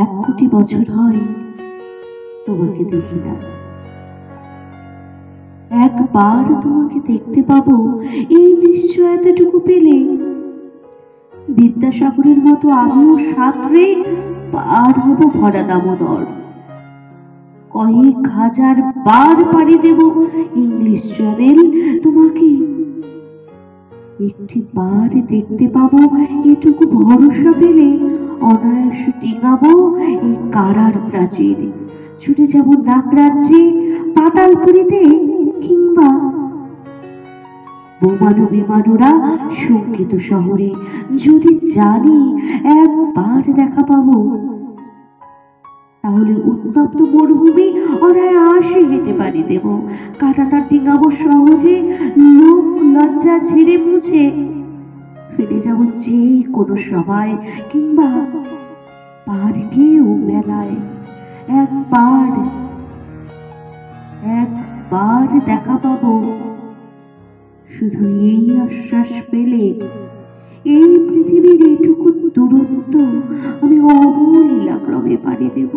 1 কোটি বছর হয় তোমাকে দেখি না। একবার তোমাকে দেখতে পাবো এই নিশ্চয়তাটুকু পেলে বিদ্যাসাগরের মতো আমিও সাঁতরে পার হব ভরা দামোদর। কয়েক হাজার বার পাড়ি দেব ইংলিশ চ্যানেল। তোমাকে একটি বার দেখতে পাবো এটুকু ভরসা পেলে অনায়াসে ডিঙাবো এই কারার প্রাচীর। ছুটে যাব নাক রাজ্যে, পাতালপুরীতে, কিংবা বোমানো বিমানোরা শঙ্কিত শহরে। যদি জানি একবার দেখা পাবো, তাহলে উত্তপ্ত মরুভূমি অনায়াসে হেঁটে পাড়ি দেব। কাঁটাতার ডিঙাবো সহজে, লোক লজ্জা ঝেড়ে মুছে ফিরে যাব যে কোনো সভায় কিংবা পার্কে ও মেলায়। একবার একবার দেখা পাবো, শুধু এই আশ্বাস পেলে এই পৃথিবীর এটুকু দূরত্ব আমি অবলীলা ক্রমে পাড়ি দেব।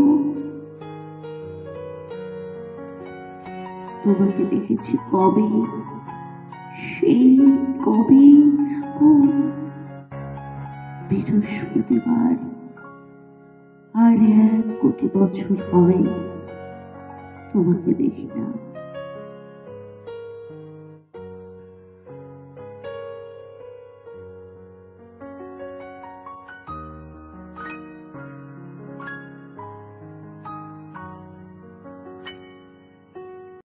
তোমাকে দেখেছি কবে, সেই কবে, কোন বৃহস্পতিবার। আর 1 কোটি বছর হয় তোমাকে দেখি না।